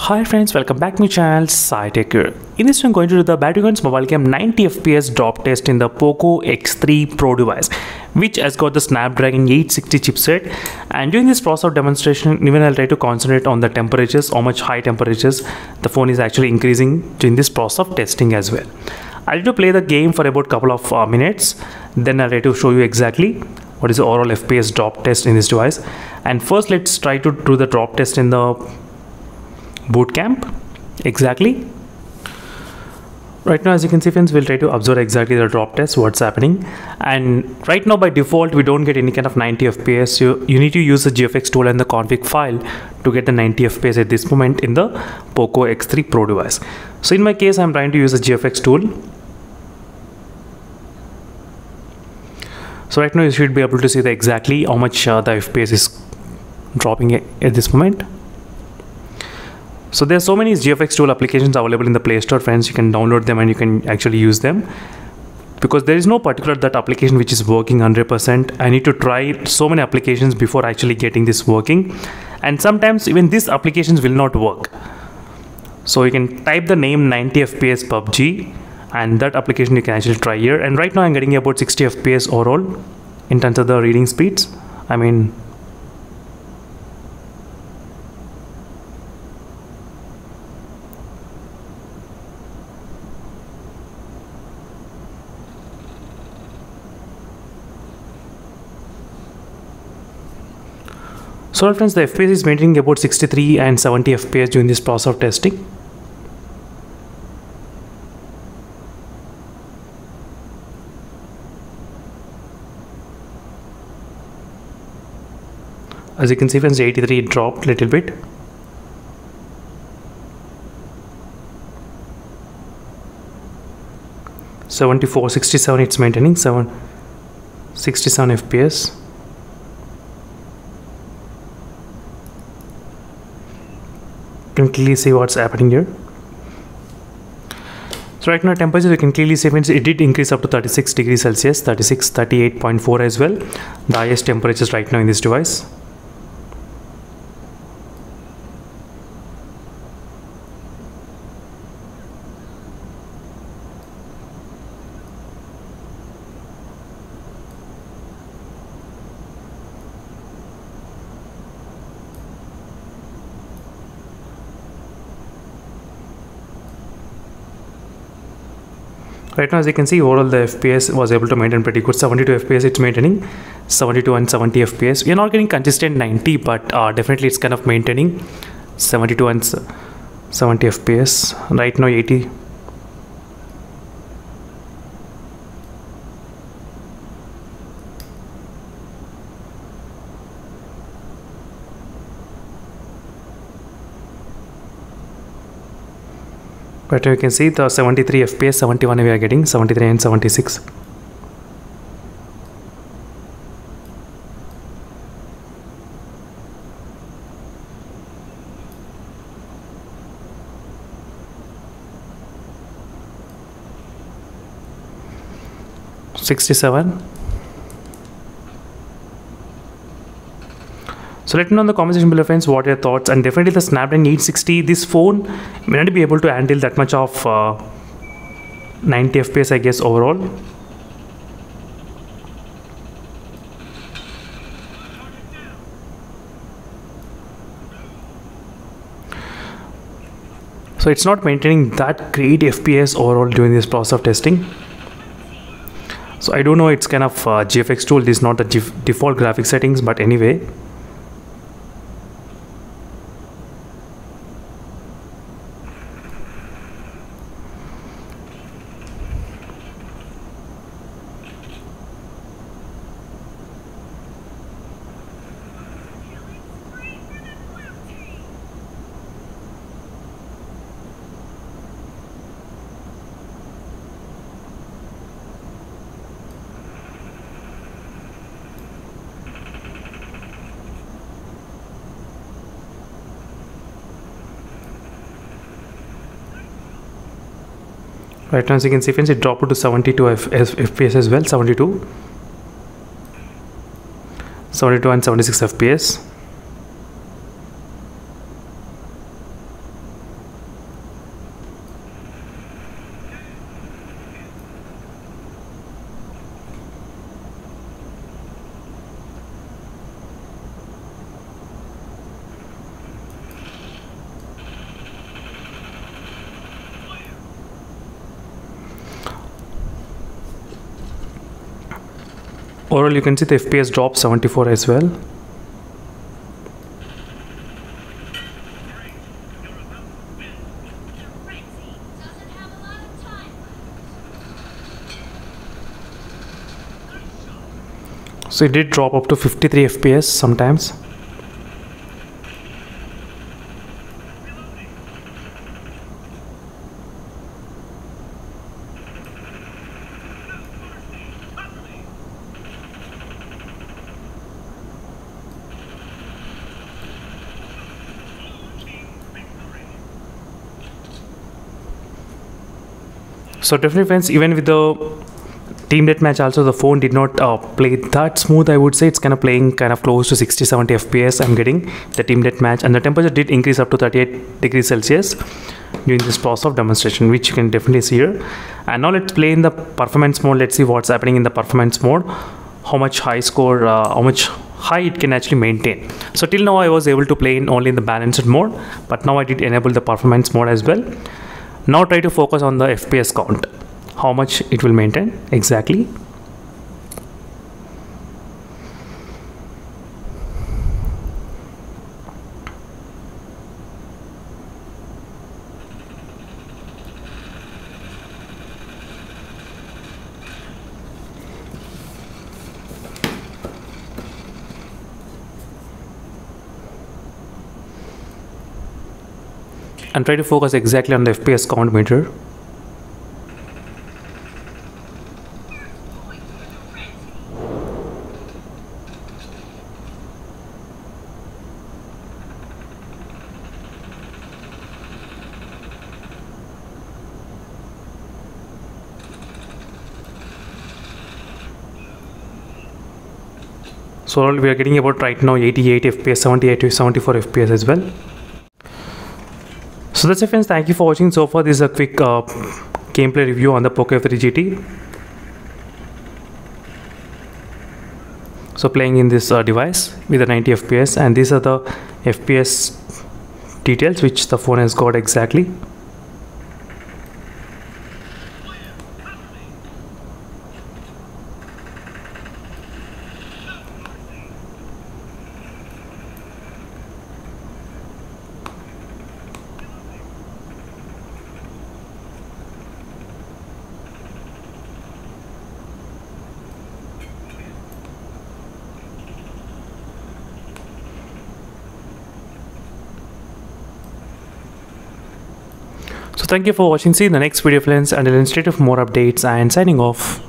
Hi friends, welcome back to my channel saitechguruu. In this I'm going to do the BGMI mobile cam 90 fps drop test in the Poco X3 Pro device, which has got the Snapdragon 860 chipset. And during this process of demonstration, even I'll try to concentrate on the temperatures, how much high temperatures the phone is actually increasing during this process of testing as well. I'll try to play the game for about couple of minutes, then I'll try to show you exactly what is the overall FPS drop test in this device. And first let's try to do the drop test in the boot camp. Exactly right now, as you can see friends, we'll try to observe exactly the drop test, what's happening. And right now by default we don't get any kind of 90 fps. You need to use the GFX tool and the config file to get the 90 fps at this moment in the Poco X3 Pro device. So in my case I'm trying to use the GFX tool. So right now you should be able to see the exactly how much the fps is dropping at this moment. So there are so many GFX tool applications available in the Play Store, friends. You can download them and you can actually use them, because there is no particular that application which is working 100%. I need to try so many applications before actually getting this working, and sometimes even these applications will not work. So you can type the name 90 fps PUBG and that application you can actually try here. And right now I'm getting about 60 fps overall in terms of the reading speeds. So friends, the FPS is maintaining about 63 and 70 FPS during this process of testing. As you can see friends, 83 dropped a little bit. (74), 67 it's maintaining, 67 FPS. You can clearly see what's happening here. So right now temperature, you can clearly see it did increase up to 36 degrees Celsius, 38.4 as well, the highest temperatures right now in this device. Right now, as you can see, overall the FPS was able to maintain pretty good. 72 FPS it's maintaining, 72 and 70 FPS. We are not getting consistent 90, but definitely it's kind of maintaining 72 and 70 FPS. Right now 80. But you can see the 73 FPS, 71 we are getting, 73 and 76. (67). So let me know in the comment section below friends what are your thoughts. And definitely the Snapdragon 860, this phone may not be able to handle that much of 90 fps I guess overall. So it's not maintaining that great FPS overall during this process of testing. So I don't know, it's kind of GFX tool, this is not the default graphics settings, but anyway. Right now, as you can see friends, it dropped to 72 FPS as well, 72 and 76 FPS. Overall, you can see the FPS dropped 74 as well. So it did drop up to 53 FPS sometimes. So definitely friends, even with the team deathmatch also, the phone did not play that smooth. I would say it's kind of playing kind of close to 60-70 FPS. I'm getting the team deathmatch, and the temperature did increase up to 38 degrees Celsius during this process of demonstration, which you can definitely see here. And now let's play in the performance mode. Let's see what's happening in the performance mode, how much high score, how much high it can actually maintain. So till now I was able to play in only in the balanced mode, but now I did enable the performance mode as well. Now try to focus on the FPS count, how much it will maintain exactly. And try to focus exactly on the FPS count meter. So we are getting about right now 88 FPS, 78 to 74 FPS as well. So that's it friends, thank you for watching. So far this is a quick gameplay review on the Poco F3 GT. So playing in this device with a 90 FPS, and these are the FPS details which the phone has got exactly. So thank you for watching. See you in the next video friends, and I'll stay tuned for more updates, and signing off.